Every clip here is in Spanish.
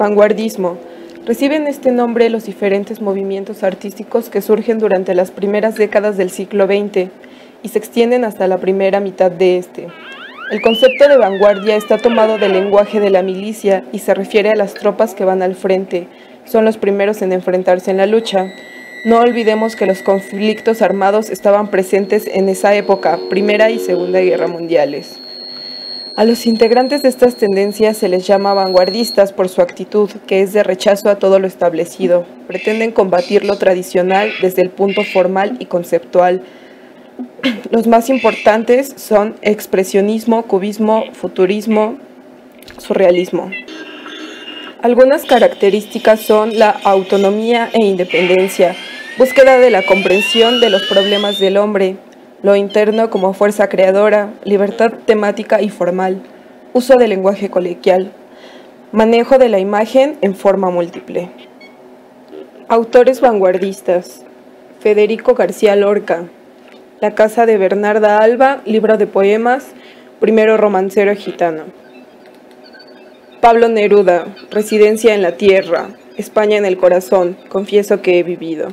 Vanguardismo. Reciben este nombre los diferentes movimientos artísticos que surgen durante las primeras décadas del siglo XX y se extienden hasta la primera mitad de este. El concepto de vanguardia está tomado del lenguaje de la milicia y se refiere a las tropas que van al frente. Son los primeros en enfrentarse en la lucha. No olvidemos que los conflictos armados estaban presentes en esa época, Primera y Segunda Guerra Mundiales. A los integrantes de estas tendencias se les llama vanguardistas por su actitud, que es de rechazo a todo lo establecido. Pretenden combatir lo tradicional desde el punto formal y conceptual. Los más importantes son expresionismo, cubismo, futurismo, surrealismo. Algunas características son la autonomía e independencia, búsqueda de la comprensión de los problemas del hombre, lo interno como fuerza creadora, libertad temática y formal, uso del lenguaje coloquial, manejo de la imagen en forma múltiple. Autores vanguardistas: Federico García Lorca, La casa de Bernarda Alba, libro de poemas, primero romancero gitano. Pablo Neruda, Residencia en la tierra, España en el corazón, confieso que he vivido.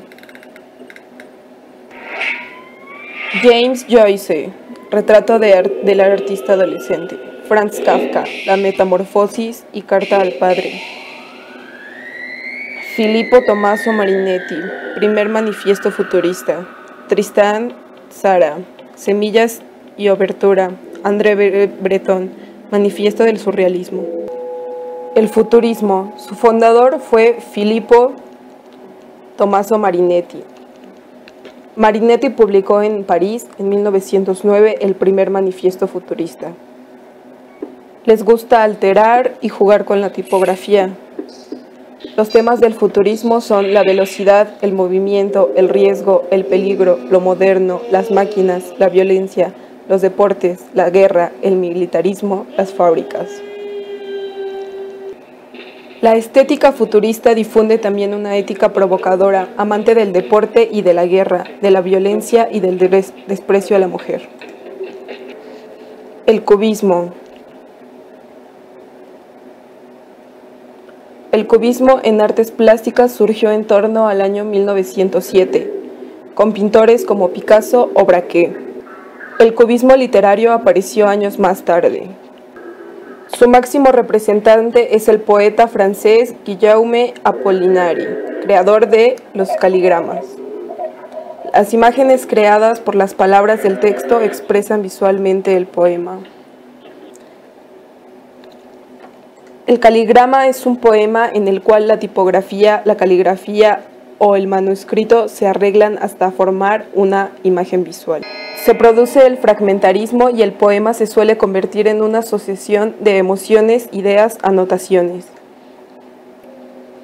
James Joyce, Retrato del artista adolescente. Franz Kafka, La metamorfosis y Carta al padre. Filippo Tommaso Marinetti, Primer manifiesto futurista. Tristan Tzara, Semillas y obertura. André Breton, Manifiesto del surrealismo. El futurismo, su fundador fue Filippo Tommaso Marinetti. Marinetti publicó en París, en 1909, el primer manifiesto futurista. Les gusta alterar y jugar con la tipografía. Los temas del futurismo son la velocidad, el movimiento, el riesgo, el peligro, lo moderno, las máquinas, la violencia, los deportes, la guerra, el militarismo, las fábricas. La estética futurista difunde también una ética provocadora, amante del deporte y de la guerra, de la violencia y del desprecio a la mujer. El cubismo. El cubismo en artes plásticas surgió en torno al año 1907, con pintores como Picasso o Braque. El cubismo literario apareció años más tarde. Su máximo representante es el poeta francés Guillaume Apollinaire, creador de los caligramas. Las imágenes creadas por las palabras del texto expresan visualmente el poema. El caligrama es un poema en el cual la tipografía, la caligrafía o el manuscrito se arreglan hasta formar una imagen visual. Se produce el fragmentarismo y el poema se suele convertir en una asociación de emociones, ideas, anotaciones.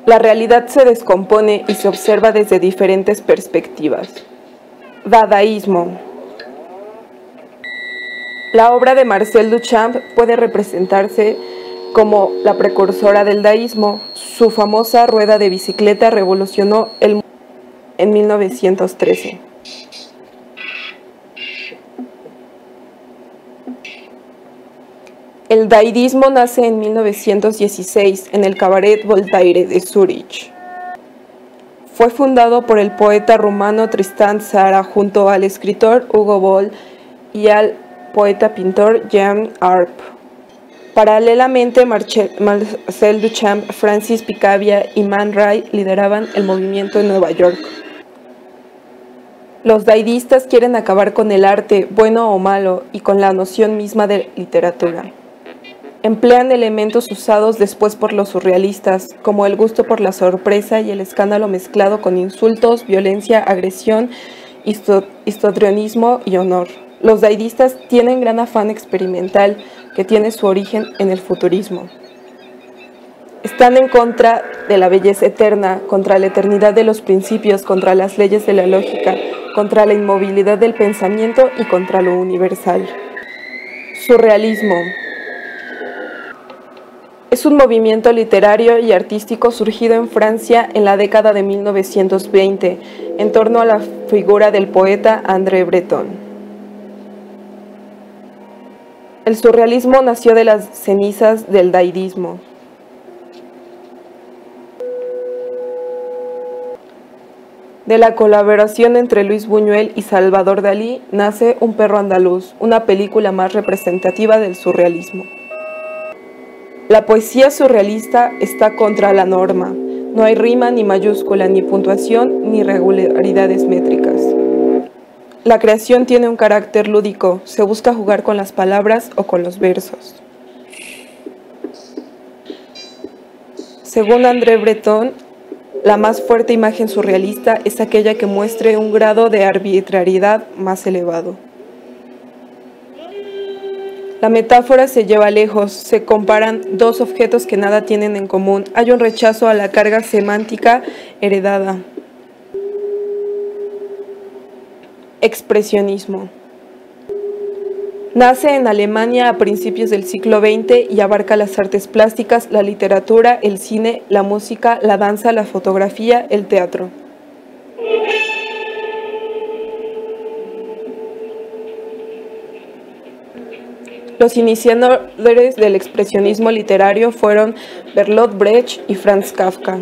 La realidad se descompone y se observa desde diferentes perspectivas. Dadaísmo. La obra de Marcel Duchamp puede representarse como la precursora del dadaísmo. Su famosa rueda de bicicleta revolucionó el mundo en 1913. El dadaísmo nace en 1916 en el Cabaret Voltaire de Zúrich. Fue fundado por el poeta rumano Tristan Tzara junto al escritor Hugo Boll y al poeta-pintor Jean Arp. Paralelamente, Marcel Duchamp, Francis Picabia y Man Ray lideraban el movimiento en Nueva York. Los dadaístas quieren acabar con el arte, bueno o malo, y con la noción misma de literatura. Emplean elementos usados después por los surrealistas, como el gusto por la sorpresa y el escándalo mezclado con insultos, violencia, agresión, histrionismo y honor. Los dadaístas tienen gran afán experimental que tiene su origen en el futurismo. Están en contra de la belleza eterna, contra la eternidad de los principios, contra las leyes de la lógica, contra la inmovilidad del pensamiento y contra lo universal. Surrealismo. Es un movimiento literario y artístico surgido en Francia en la década de 1920, en torno a la figura del poeta André Breton. El surrealismo nació de las cenizas del dadaísmo. De la colaboración entre Luis Buñuel y Salvador Dalí nace Un perro andaluz, una película más representativa del surrealismo. La poesía surrealista está contra la norma. No hay rima, ni mayúscula, ni puntuación, ni regularidades métricas. La creación tiene un carácter lúdico, se busca jugar con las palabras o con los versos. Según André Breton, la más fuerte imagen surrealista es aquella que muestre un grado de arbitrariedad más elevado. La metáfora se lleva lejos, se comparan dos objetos que nada tienen en común, hay un rechazo a la carga semántica heredada. Expresionismo. Nace en Alemania a principios del siglo XX y abarca las artes plásticas, la literatura, el cine, la música, la danza, la fotografía, el teatro. Los iniciadores del expresionismo literario fueron Bertolt Brecht y Franz Kafka.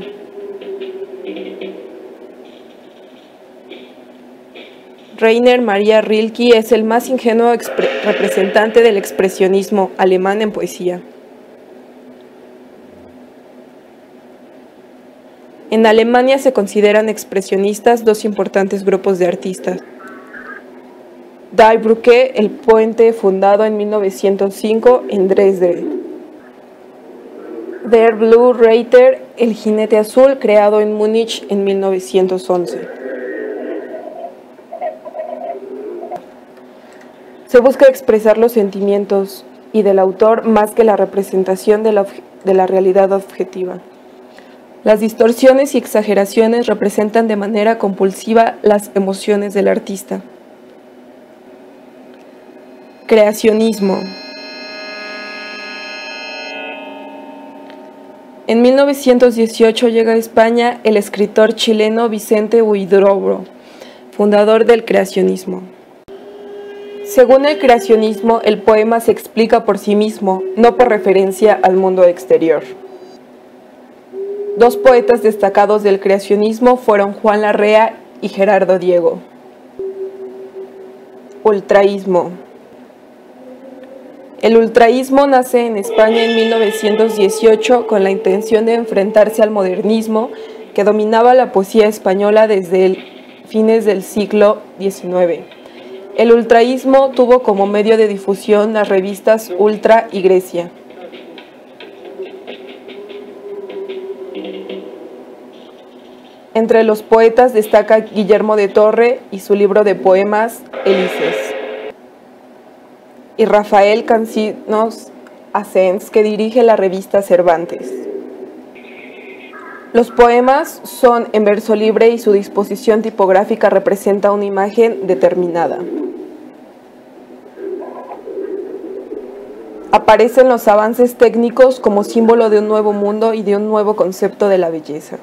Rainer Maria Rilke es el más ingenuo representante del expresionismo alemán en poesía. En Alemania se consideran expresionistas dos importantes grupos de artistas. Die Brücke, el puente fundado en 1905 en Dresde. Der Blue Reiter, el jinete azul, creado en Múnich en 1911. Se busca expresar los sentimientos y del autor más que la representación de la realidad objetiva. Las distorsiones y exageraciones representan de manera compulsiva las emociones del artista. Creacionismo. En 1918 llega a España el escritor chileno Vicente Huidobro, fundador del creacionismo. Según el creacionismo, el poema se explica por sí mismo, no por referencia al mundo exterior. Dos poetas destacados del creacionismo fueron Juan Larrea y Gerardo Diego. Ultraísmo. El ultraísmo nace en España en 1918 con la intención de enfrentarse al modernismo que dominaba la poesía española desde fines del siglo XIX. El ultraísmo tuvo como medio de difusión las revistas Ultra y Grecia. Entre los poetas destaca Guillermo de Torre y su libro de poemas Elises, y Rafael Cansinos Asens, que dirige la revista Cervantes. Los poemas son en verso libre y su disposición tipográfica representa una imagen determinada. Aparecen los avances técnicos como símbolo de un nuevo mundo y de un nuevo concepto de la belleza.